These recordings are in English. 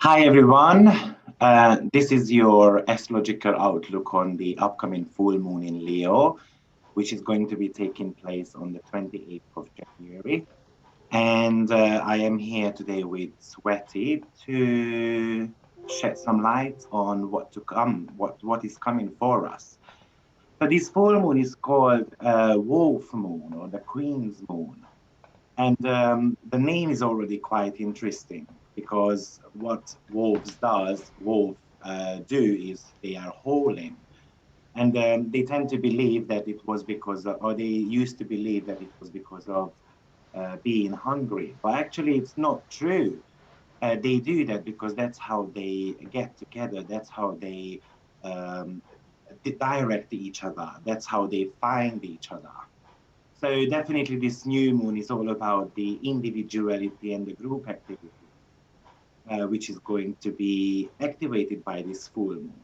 Hi everyone. This is your astrological outlook on the upcoming full moon in Leo, which is going to be taking place on the 28th of January. And I am here today with Tsveti to shed some light on what to come, what is coming for us. So this full moon is called Wolf Moon or the Queen's Moon. And the name is already quite interesting because what wolves do is they are howling. And they tend to believe that it was because, or they used to believe that it was because of being hungry. But actually, it's not true. They do that because that's how they get together. That's how they um, direct each other. That's how they find each other. So definitely this new moon is all about the individuality and the group activity, which is going to be activated by this full moon.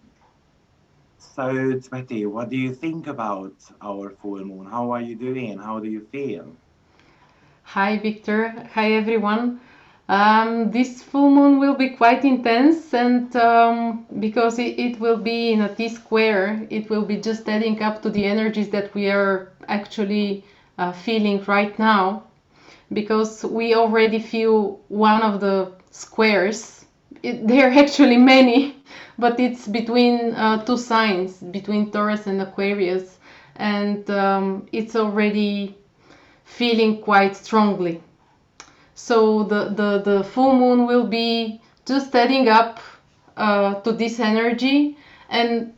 So Tsveti, what do you think about our full moon? How are you doing? How do you feel? Hi, Victor. Hi, everyone. This full moon will be quite intense, and because it will be in a T square, it will be just adding up to the energies that we are actually feeling right now. Because we already feel one of the squares. There are actually many, but it's between two signs, between Taurus and Aquarius, and it's already feeling quite strongly. So the full moon will be just adding up to this energy. And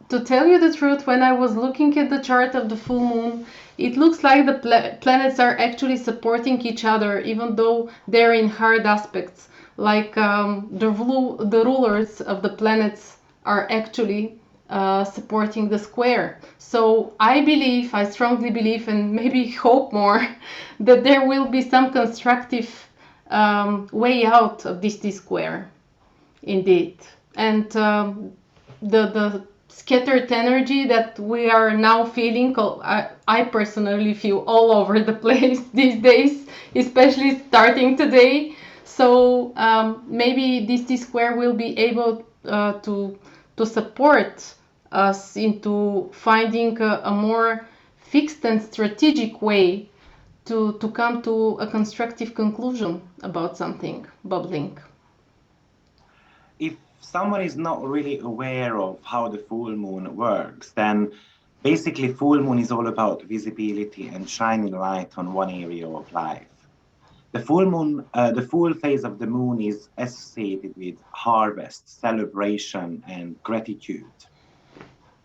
to tell you the truth, when I was looking at the chart of the full moon, it looks like the planets are actually supporting each other, even though they're in hard aspects. Like the rulers of the planets are actually supporting the square. So I strongly believe, and maybe hope more, that there will be some constructive way out of this T square, indeed. And the scattered energy that we are now feeling, I personally feel all over the place these days, especially starting today. So maybe this T square will be able to support us into finding a more fixed and strategic way to come to a constructive conclusion about something bubbling. If someone is not really aware of how the full moon works, then basically full moon is all about visibility and shining light on one area of life. The full phase of the moon is associated with harvest, celebration, and gratitude.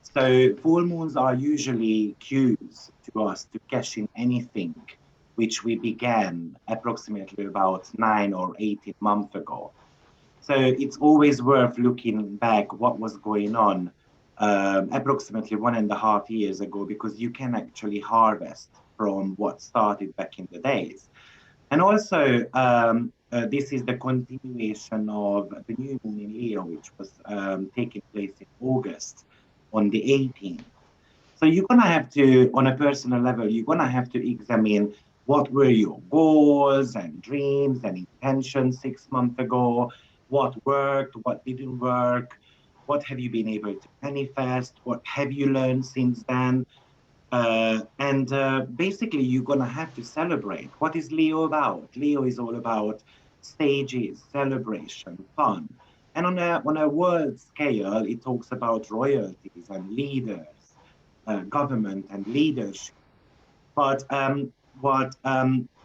So full moons are usually cues to us to cash in anything which we began approximately about 9 or 18 months ago. So it's always worth looking back what was going on approximately 1.5 years ago because you can actually harvest from what started back in the days. And also, this is the continuation of the new moon in Leo, which was taking place in August on the 18th. So you're going to have to, on a personal level, you're going to have to examine what were your goals and dreams and intentions 6 months ago, what worked, what didn't work, what have you been able to manifest, what have you learned since then. And basically, you're going to have to celebrate. What is Leo about? Leo is all about stages, celebration, fun. And on a world scale, it talks about royalties and leaders, government and leadership. But what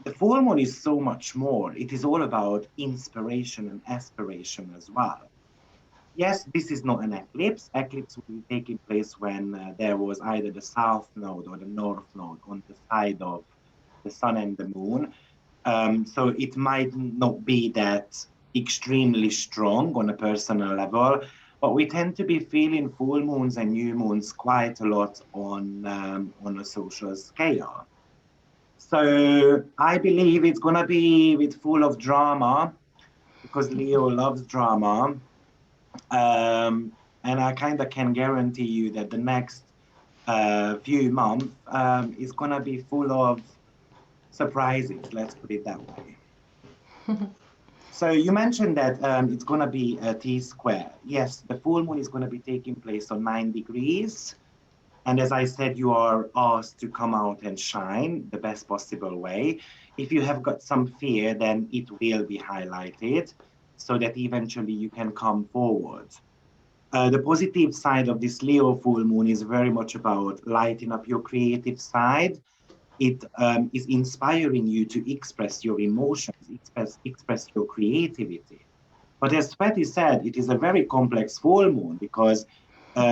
the full moon is so much more. It is all about inspiration and aspiration as well. Yes, this is not an eclipse. Eclipse will be taking place when there was either the south node or the north node on the side of the sun and the moon. So it might not be that extremely strong on a personal level, but we tend to be feeling full moons and new moons quite a lot on a social scale. So I believe it's gonna be with full of drama because Leo loves drama. And I kind of can guarantee you that the next few months is going to be full of surprises, let's put it that way. So you mentioned that it's going to be a T square. Yes, the full moon is going to be taking place on 9 degrees. And as I said, you are asked to come out and shine the best possible way. If you have got some fear, then it will be highlighted so that eventually you can come forward. The positive side of this Leo full moon is very much about lighting up your creative side. It is inspiring you to express your emotions, express your creativity. But as Tsveti said, it is a very complex full moon because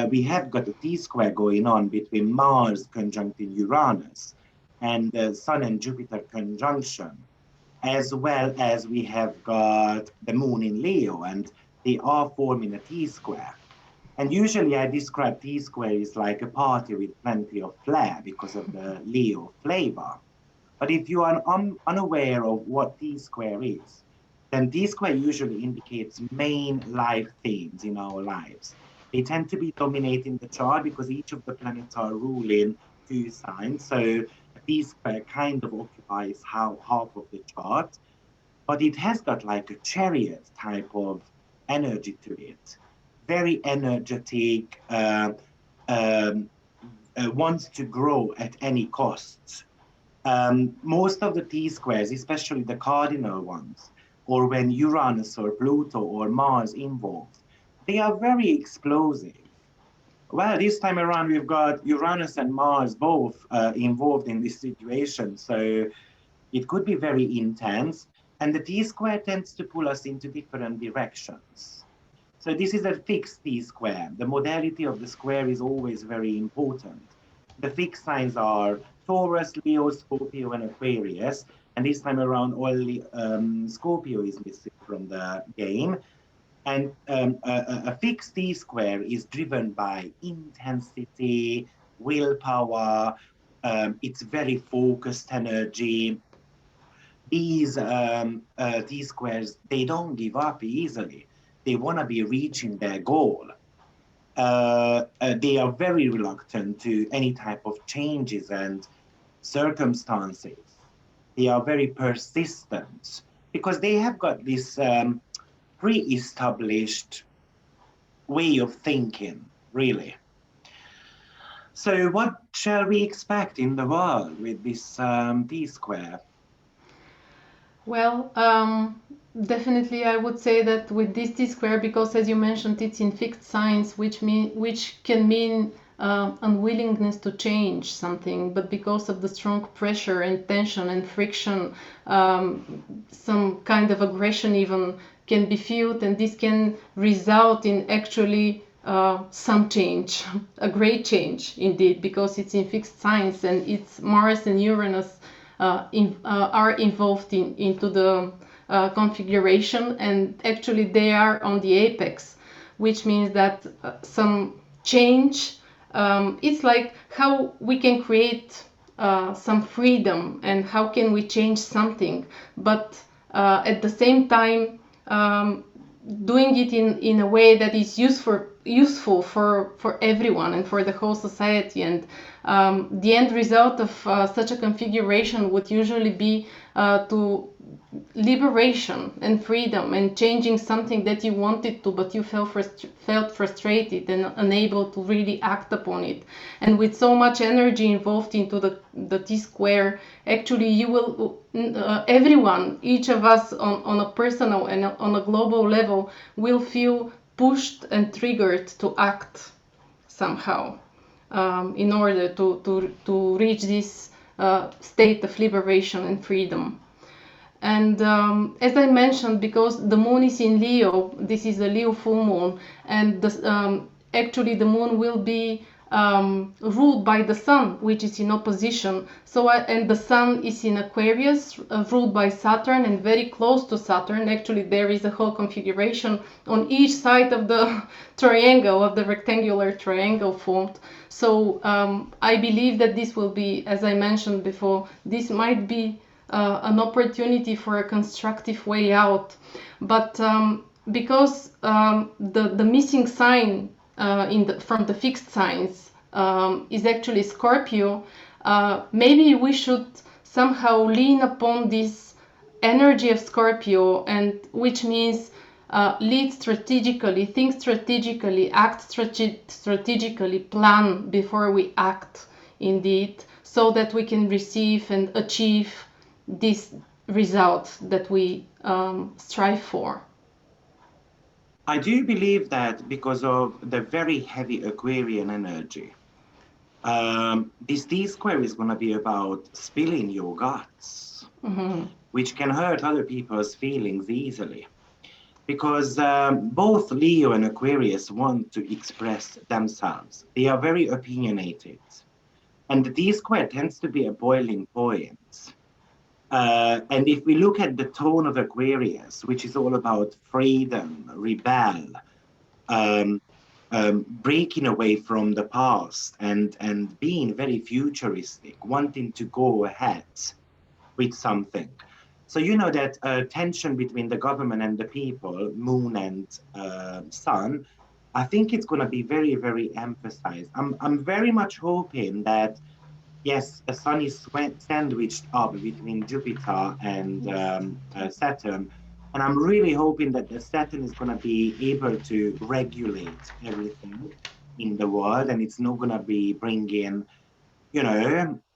we have got a T square going on between Mars conjuncting Uranus and the Sun and Jupiter conjunction, as well as we have got the moon in Leo, and they are forming a T square. And usually I describe T square as like a party with plenty of flair because of the Leo flavor. But if you are unaware of what T square is, then T square usually indicates main life themes in our lives. They tend to be dominating the chart because each of the planets are ruling two signs. So T square kind of occupies half of the chart, but it has got like a chariot type of energy to it. Very energetic, um, wants to grow at any cost. Most of the T squares, especially the cardinal ones, or when Uranus or Pluto or Mars involved, they are very explosive. Well, this time around, we've got Uranus and Mars both involved in this situation. So it could be very intense. And the T square tends to pull us into different directions. So this is a fixed T square. The modality of the square is always very important. The fixed signs are Taurus, Leo, Scorpio, and Aquarius. And this time around, only Scorpio is missing from the game. And a fixed T square is driven by intensity, willpower. It's very focused energy. These T squares, they don't give up easily. They want to be reaching their goal. They are very reluctant to any type of changes and circumstances. They are very persistent because they have got this pre-established way of thinking, really. So what shall we expect in the world with this T square? Well, definitely I would say that with this T square, because as you mentioned, it's in fixed signs, which can mean unwillingness to change something, but because of the strong pressure and tension and friction, some kind of aggression even can be felt, and this can result in actually some change, a great change indeed, because it's in fixed signs and it's Mars and Uranus are involved into the configuration, and actually they are on the apex, which means that some change, it's like how we can create some freedom and how can we change something, but at the same time doing it in a way that is useful for everyone and for the whole society. And the end result of such a configuration would usually be to liberation and freedom and changing something that you wanted to, but you felt frustrated and unable to really act upon it. And with so much energy involved into the T square, actually you will, everyone, each of us on a personal and on a global level will feel pushed and triggered to act somehow in order to reach this state of liberation and freedom. And as I mentioned, because the moon is in Leo, this is a Leo full moon, and actually the moon will be ruled by the sun, which is in opposition. So and the sun is in Aquarius, ruled by Saturn and very close to Saturn. Actually, there is a whole configuration on each side of the triangle, of the rectangular triangle formed. So I believe that this will be, as I mentioned before, this might be an opportunity for a constructive way out. But because the missing sign from the fixed signs is actually Scorpio, maybe we should somehow lean upon this energy of Scorpio, and which means lead strategically, think strategically, act strategically, plan before we act, indeed, so that we can receive and achieve this result that we strive for. I do believe that because of the very heavy Aquarian energy, this D square is going to be about spilling your guts, which can hurt other people's feelings easily. Because both Leo and Aquarius want to express themselves. They are very opinionated. And the D square tends to be a boiling point. And if we look at the tone of Aquarius, which is all about freedom, rebel, um, breaking away from the past and being very futuristic, wanting to go ahead with something. So you know that tension between the government and the people, moon and sun, I think it's going to be very, very emphasized. I'm very much hoping that, yes, the sun is sandwiched up between Jupiter and Saturn. And I'm really hoping that the Saturn is going to be able to regulate everything in the world, and it's not going to be bringing,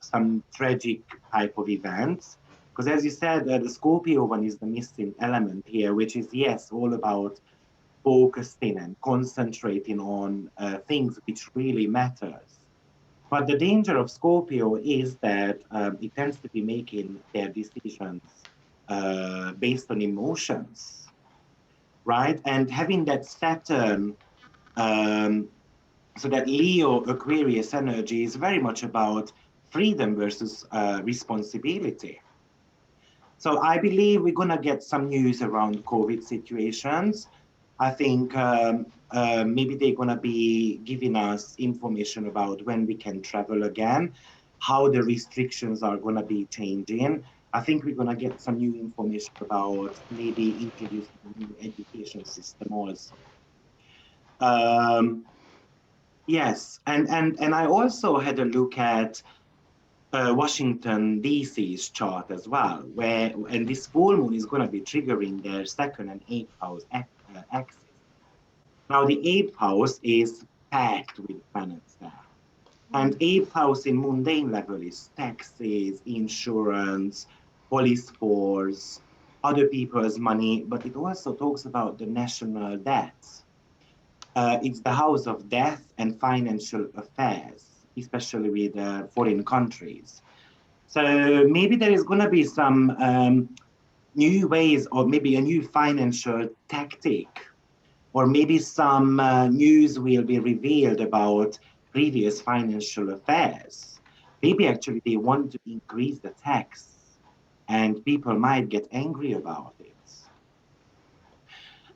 some tragic type of events. Because as you said, the Scorpio one is the missing element here, which is, yes, all about focusing and concentrating on things which really matters. But the danger of Scorpio is that it tends to be making their decisions based on emotions, right? And having that Saturn, so that Leo Aquarius energy is very much about freedom versus responsibility. So I believe we're going to get some news around COVID situations. I think maybe they're going to be giving us information about when we can travel again, how the restrictions are going to be changing. I think we're going to get some new information about maybe introducing a new education system also. Yes, and I also had a look at Washington DC's chart as well, and this full moon is going to be triggering their second and eighth house axis. Now, the eighth house is packed with planets there. And eighth house in mundane level is taxes, insurance, police force, other people's money, but it also talks about the national debts. It's the house of death and financial affairs, especially with foreign countries. So maybe there is going to be some new ways, or maybe a new financial tactic, or maybe some news will be revealed about previous financial affairs. Maybe actually they want to increase the tax, and people might get angry about it.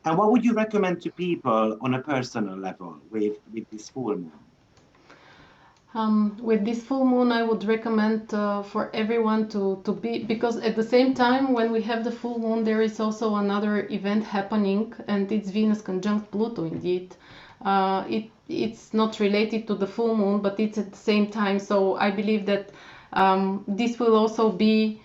And what would you recommend to people on a personal level with this full moon? With this full moon, I would recommend for everyone to be, because at the same time, when we have the full moon, there is also another event happening, and it's Venus conjunct Pluto, indeed. It's not related to the full moon, but it's at the same time. So I believe that this will also be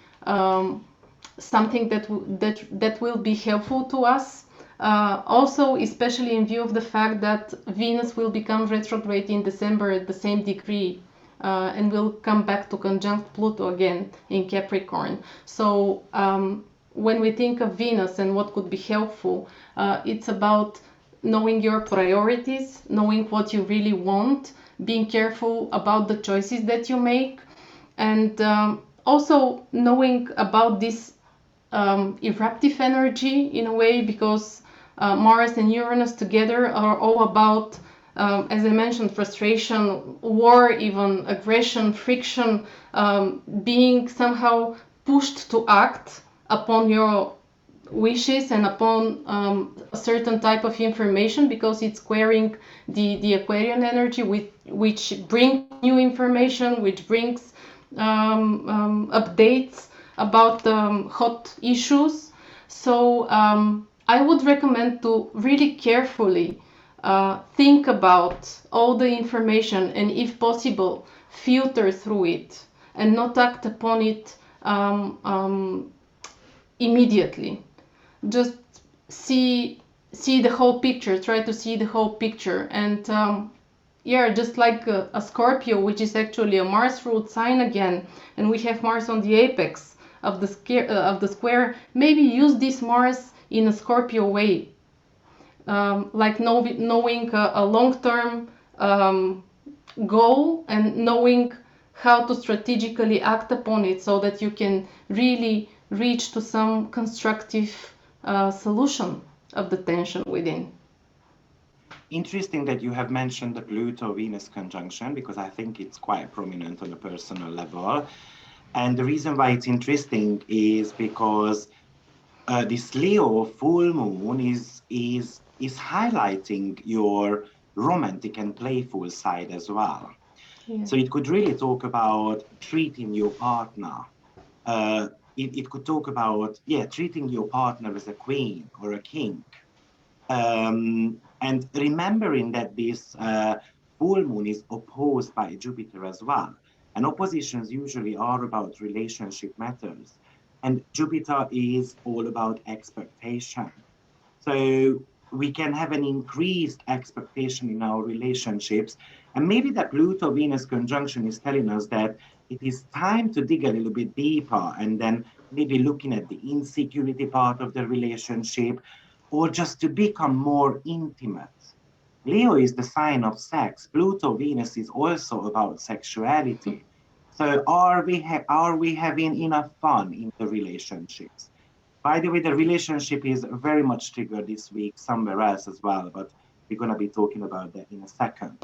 something that will be helpful to us. Also, especially in view of the fact that Venus will become retrograde in December at the same degree and will come back to conjunct Pluto again in Capricorn. So when we think of Venus and what could be helpful, it's about knowing your priorities, knowing what you really want, being careful about the choices that you make, and also knowing about this eruptive energy in a way, because Mars and Uranus together are all about, as I mentioned, frustration, war, even aggression, friction, being somehow pushed to act upon your wishes and upon a certain type of information, because it's squaring the Aquarian energy, which brings new information, which brings updates about hot issues. So I would recommend to really carefully think about all the information, and if possible, filter through it and not act upon it immediately. Just see the whole picture, try to see the whole picture. And yeah, just like a Scorpio, which is actually a Mars ruled sign again, and we have Mars on the apex of the square, maybe use this Mars in a Scorpio way, like knowing a long-term goal and knowing how to strategically act upon it so that you can really reach to some constructive solution of the tension within. Interesting that you have mentioned the Pluto-Venus conjunction, because I think it's quite prominent on a personal level. And the reason why it's interesting is because this Leo full moon is highlighting your romantic and playful side as well. Yeah. So it could really talk about treating your partner. It could talk about, yeah, treating your partner as a queen or a king. And remembering that this full moon is opposed by Jupiter as well. And oppositions usually are about relationship matters. And Jupiter is all about expectation. So we can have an increased expectation in our relationships. And maybe that Pluto Venus conjunction is telling us that it is time to dig a little bit deeper and then maybe looking at the insecurity part of the relationship, or just to become more intimate. Leo is the sign of sex. Pluto Venus is also about sexuality. So are we having enough fun in the relationships? By the way, the relationship is very much triggered this week somewhere else as well, but we're going to be talking about that in a second.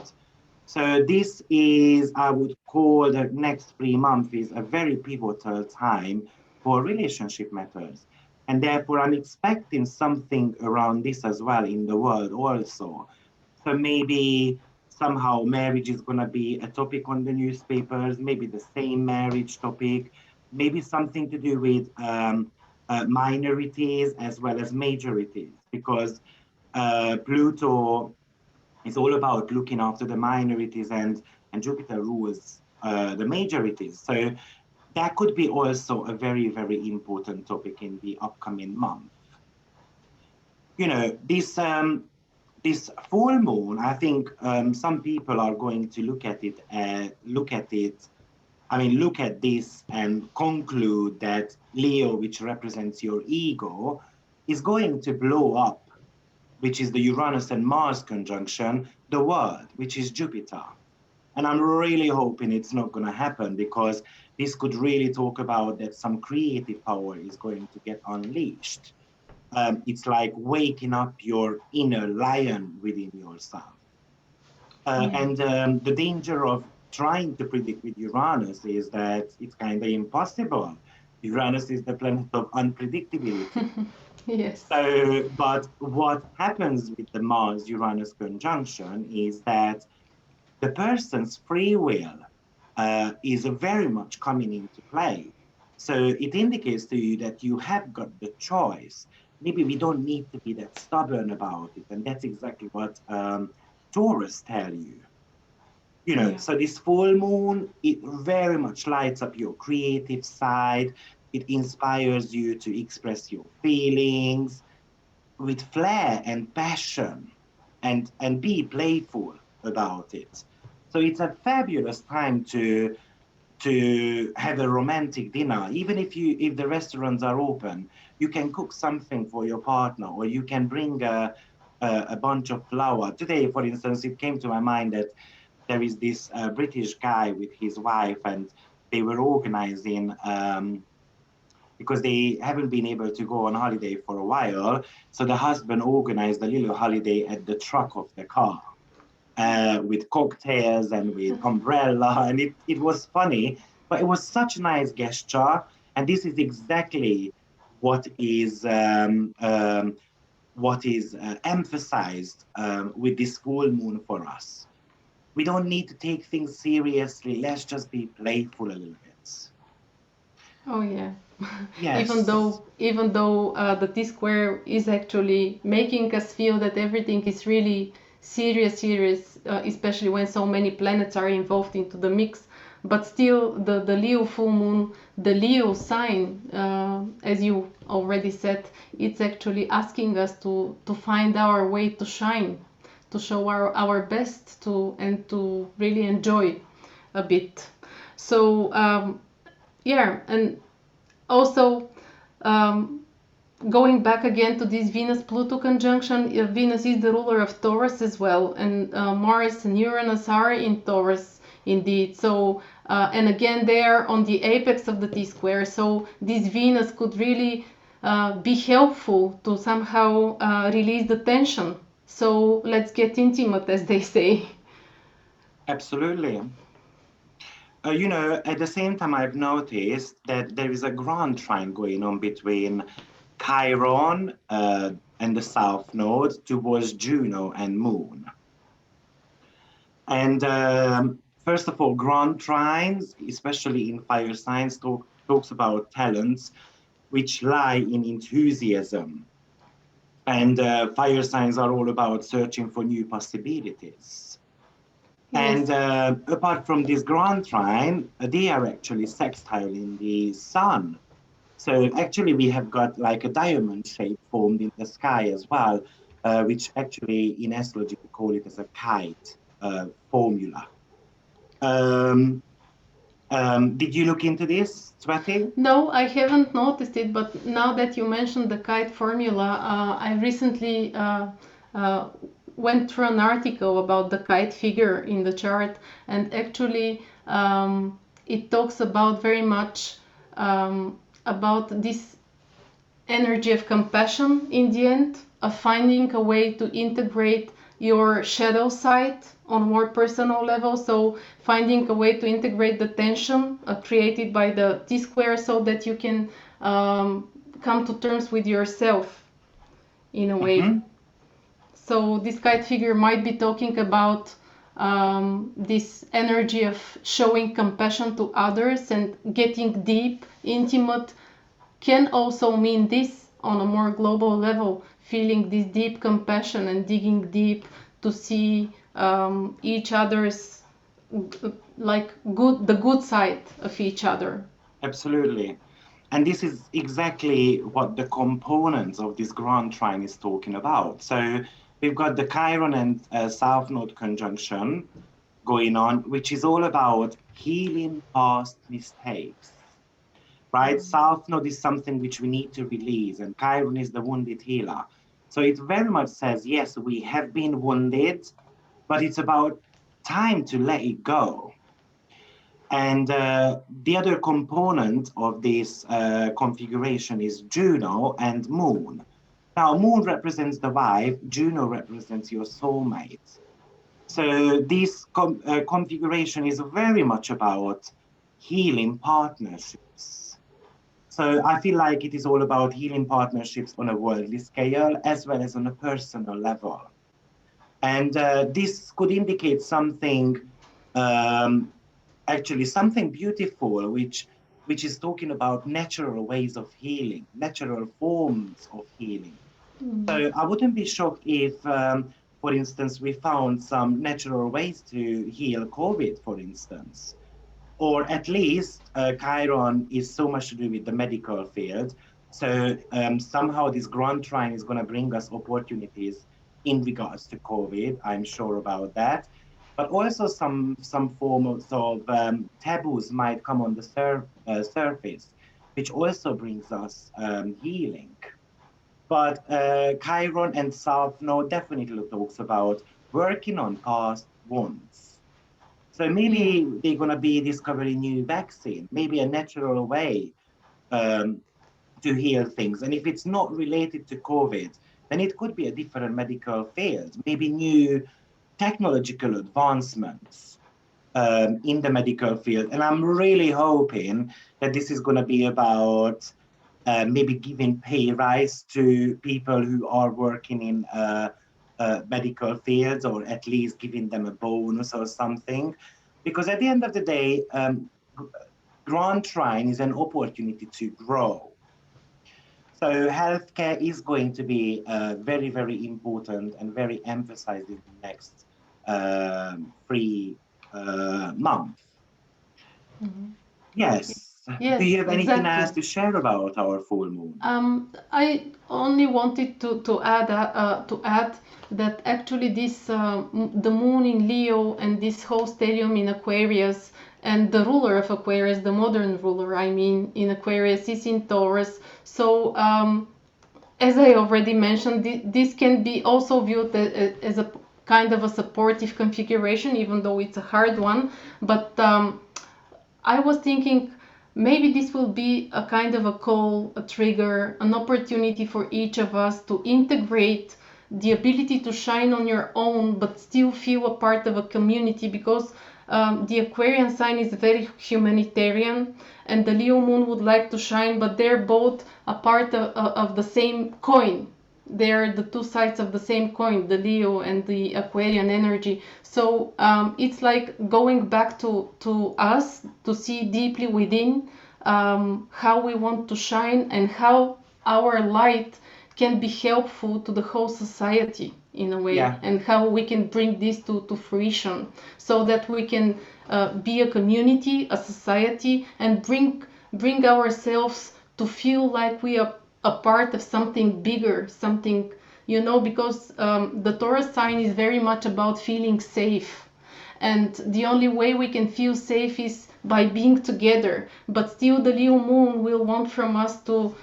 So this is, I would call the next 3 months is a very pivotal time for relationship matters. And therefore, I'm expecting something around this as well in the world also. So maybe somehow marriage is going to be a topic on the newspapers, maybe the same marriage topic, maybe something to do with minorities as well as majorities, because Pluto is all about looking after the minorities, and Jupiter rules the majorities. So that could be also a very, very important topic in the upcoming month. You know, this full moon, I think some people are going to look at this and conclude that Leo, which represents your ego, is going to blow up, which is the Uranus and Mars conjunction, the world, which is Jupiter. And I'm really hoping it's not going to happen, because this could really talk about that some creative power is going to get unleashed. It's like waking up your inner lion within yourself. And the danger of trying to predict with Uranus is that it's kind of impossible. Uranus is the planet of unpredictability. Yes. So, but what happens with the Mars-Uranus conjunction is that the person's free will is very much coming into play. So it indicates to you that you have got the choice. Maybe we don't need to be that stubborn about it. And that's exactly what Taurus tell you. You know, so this full moon, it very much lights up your creative side. It inspires you to express your feelings with flair and passion, and be playful about it. So it's a fabulous time to have a romantic dinner. Even if the restaurants are open, you can cook something for your partner, or you can bring a bunch of flour. Today, for instance, it came to my mind that there is this British guy with his wife, and they were organizing, because they haven't been able to go on holiday for a while. So the husband organized a little holiday at the truck of the car, with cocktails and with umbrella. And it was funny, but it was such a nice gesture. And this is exactly what is emphasized with this full moon for us. We don't need to take things seriously. Let's just be playful a little bit. Oh yeah. Yes. Even though the T square is actually making us feel that everything is really serious, especially when so many planets are involved into the mix. but still the Leo full moon, the Leo sign, as you already said, it's actually asking us to find our way to shine, to show our best, and to really enjoy a bit. So yeah, and also going back again to this Venus-Pluto conjunction, Venus is the ruler of Taurus as well, and Mars and Uranus are in Taurus indeed. So, and again, they are on the apex of the T-square. So this Venus could really be helpful to somehow release the tension. So let's get intimate, as they say. Absolutely. At the same time, I've noticed that there is a grand trine going on between Chiron and the South Node towards Juno and Moon. And first of all, grand trines, especially in fire signs, talks about talents which lie in enthusiasm. And fire signs are all about searching for new possibilities. Yes. And apart from this grand trine, they are actually sextile in the sun. So actually, we have got like a diamond shape formed in the sky as well, which actually in astrology we call it as a kite formula. Um, did you look into this, Tsveti? No, I haven't noticed it, but now that you mentioned the kite formula, I recently uh, went through an article about the kite figure in the chart, and actually it talks about very much about this energy of compassion in the end, of finding a way to integrate your shadow side on a more personal level. So finding a way to integrate the tension created by the T-square so that you can come to terms with yourself in a way. Mm-hmm. So this kite figure might be talking about this energy of showing compassion to others and getting deep, intimate, can also mean this on a more global level, feeling this deep compassion and digging deep to see each other's like the good side of each other. Absolutely. And this is exactly what the components of this grand trine is talking about. So we've got the Chiron and South Node conjunction going on, which is all about healing past mistakes, right? South Node is something which we need to release, and Chiron is the wounded healer. So it very much says, yes, we have been wounded, but it's about time to let it go. And the other component of this configuration is Juno and Moon. Now, Moon represents the wife, Juno represents your soulmate. So this configuration is very much about healing partnerships. So I feel like it is all about healing partnerships on a worldly scale as well as on a personal level. And this could indicate something um, actually something beautiful, which is talking about natural ways of healing, natural forms of healing. So I wouldn't be shocked if, for instance, we found some natural ways to heal COVID, for instance, or at least Chiron is so much to do with the medical field. So somehow this grand trine is going to bring us opportunities in regards to COVID. I'm sure about that. But also some forms of taboos might come on the surface, which also brings us healing. But Chiron and South Node definitely talks about working on past wounds. So Yeah. maybe they're going to be discovering new vaccine, maybe a natural way um, to heal things. And if it's not related to COVID, then it could be a different medical field, maybe new technological advancements in the medical field. And I'm really hoping that this is going to be about maybe giving pay rise to people who are working in medical fields, or at least giving them a bonus or something. Because at the end of the day, Grand Trine is an opportunity to grow. So healthcare is going to be very, very important and very emphasized in the next 3 months. Mhm. Yes. Do you Yes, have anything else exactly. to share about our full moon? I only wanted to add that actually the moon in Leo and this whole stellium in Aquarius and the ruler of Aquarius, the modern ruler, I mean, in Aquarius is in Taurus. So as I already mentioned, this can be also viewed as a kind of a supportive configuration, even though it's a hard one. But I was thinking maybe this will be a kind of a call, a trigger, an opportunity for each of us to integrate the ability to shine on your own but still feel a part of a community, because the Aquarian sign is very humanitarian and the Leo moon would like to shine, but they're both a part of the same coin. They're the two sides of the same coin, the Leo and the Aquarian energy. So it's like going back to us to see deeply within how we want to shine and how our light can be helpful to the whole society in a way, Yeah. and how we can bring this to fruition so that we can be a community, a society, and bring ourselves to feel like we are a part of something bigger, something, because the Taurus sign is very much about feeling safe. And the only way we can feel safe is by being together. But still, the Leo moon will want from us to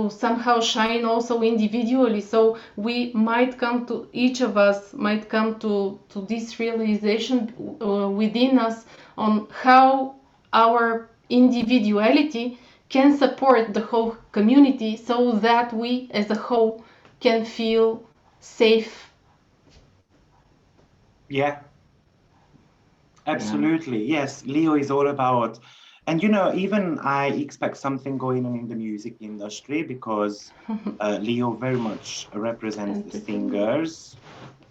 somehow shine also individually. So we might come to each of us might come to this realization within us on how our individuality can support the whole community so that we as a whole can feel safe. Yeah. Yeah. Absolutely. Yes. Leo is all about, and even I expect something going on in the music industry because Leo very much represents the Entertainment. singers.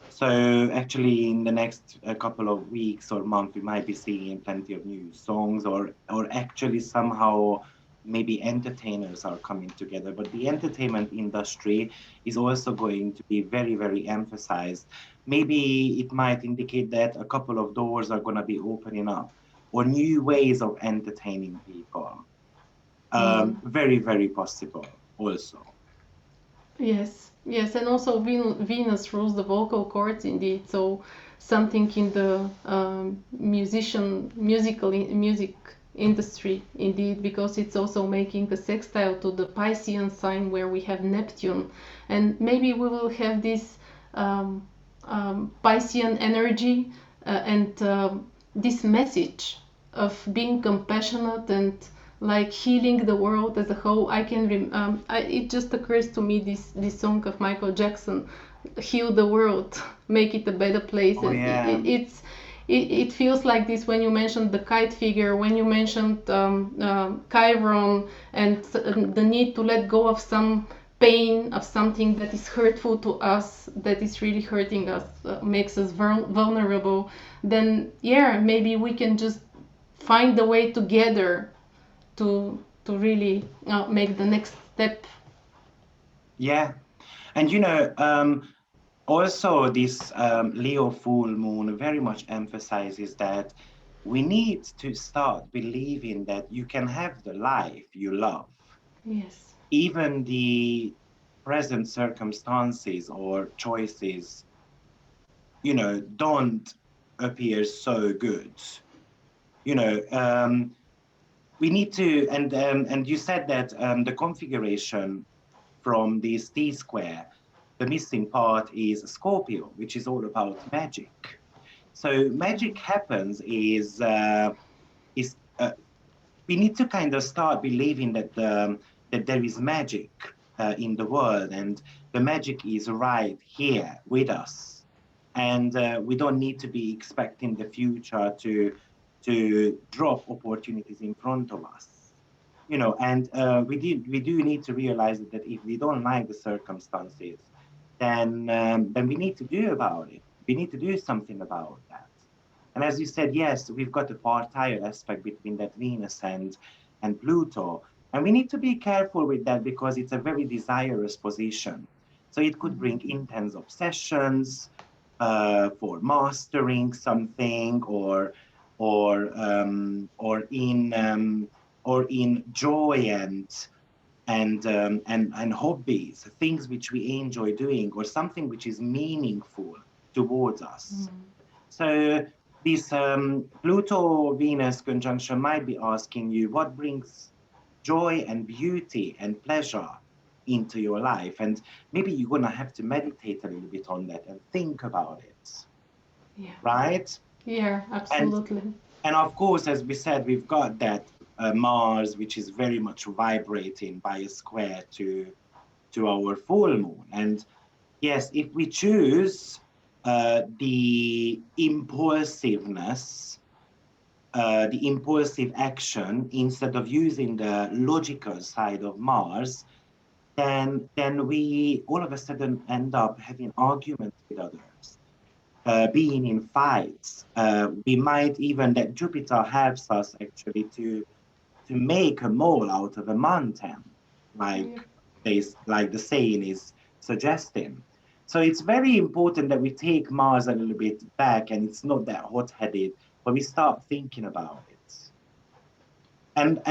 So actually, in the next couple of weeks or month, we might be seeing plenty of new songs, or actually somehow maybe entertainers are coming together. But the entertainment industry is also going to be very, very emphasized. Maybe it might indicate that a couple of doors are going to be opening up, or new ways of entertaining people. Mm. Very, very possible. Also, Yes, yes, and also Venus rules the vocal cords indeed. So something in the music industry indeed, because it's also making a sextile to the Piscean sign where we have Neptune, and maybe we will have this um, Piscean energy and this message of being compassionate and like healing the world as a whole. It just occurs to me this song of Michael Jackson, "Heal the World, Make It a Better Place," oh and yeah, it feels like this when you mentioned the kite figure, when you mentioned Chiron, and the need to let go of some pain, of something that is hurtful to us, that is really hurting us, makes us vulnerable. Then yeah, maybe we can just find a way together to really make the next step. yeah. And also, this Leo full moon very much emphasizes that we need to start believing that you can have the life you love, Yes. even the present circumstances or choices, don't appear so good. You know, we need to, and you said that the configuration from this T square, the missing part is Scorpio, which is all about magic. So magic happens is we need to kind of start believing that there is magic in the world, and the magic is right here with us, and we don't need to be expecting the future to drop opportunities in front of us. And we do need to realize that if we don't like the circumstances, then we need to do about it. We need to do something about that. And as you said, yes, we've got a partile aspect between that Venus and Pluto. And we need to be careful with that because it's a very desirous position. So it could bring intense obsessions for mastering something, or or in joy and hobbies, things which we enjoy doing, or something which is meaningful towards us. So this Pluto Venus conjunction might be asking you what brings joy and beauty and pleasure into your life, and maybe you're gonna have to meditate a little bit on that and think about it, Yeah. right? Yeah, And absolutely. and of course, as we said, we've got that Mars, which is very much vibrating by a square to our full moon. And yes, if we choose the impulsiveness, the impulsive action, instead of using the logical side of Mars, then we all of a sudden end up having arguments with others, being in fights. We might even, that Jupiter helps us actually to make a mole out of a mountain, like Yeah. like the saying is suggesting. So it's very important that we take Mars a little bit back, and it's not that hot-headed, but we start thinking about it. And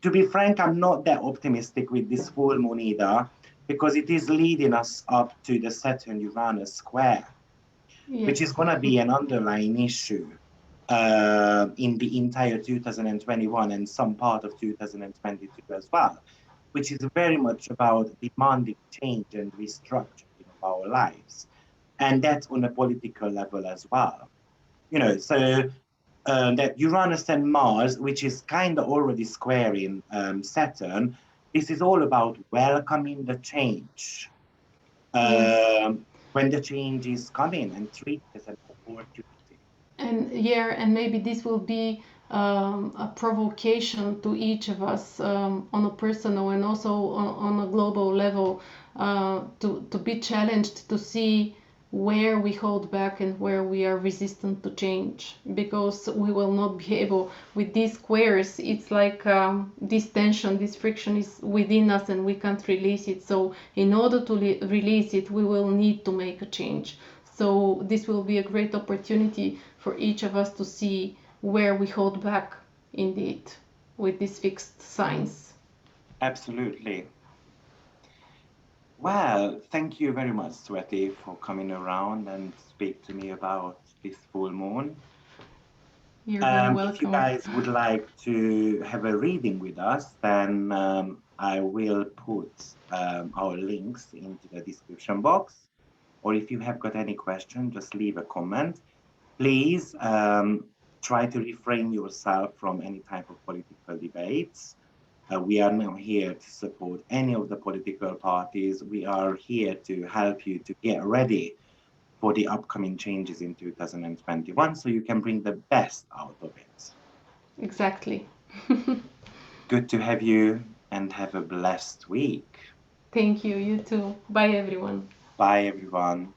to be frank, I'm not that optimistic with this full moon either, because it is leading us up to the Saturn Uranus square, which is Yes. going to be an underlying issue in the entire 2021 and some part of 2022 as well, which is very much about demanding change and restructuring of our lives. And that's on a political level as well. So that Uranus and Mars, which is kind of already squaring Saturn, this is all about welcoming the change. Yeah. When the change is coming, and treat it as an opportunity. And yeah, and maybe this will be a provocation to each of us on a personal and also on a global level to be challenged to see where we hold back and where we are resistant to change, because we will not be able with these squares. It's like this tension, this friction is within us and we can't release it. So in order to release it, we will need to make a change. So this will be a great opportunity for each of us to see where we hold back indeed with these fixed signs. Absolutely. Well, thank you very much, Tsveti, for coming around and speak to me about this full moon. You're very If you welcome. guys would like to have a reading with us, then I will put our links into the description box. Or if you have got any question, just leave a comment. Please try to refrain yourself from any type of political debates. We are not here to support any of the political parties. We are here to help you to get ready for the upcoming changes in 2021 so you can bring the best out of it. Exactly. Good to have you, and have a blessed week. Thank you. You too. Bye, everyone. Bye, everyone.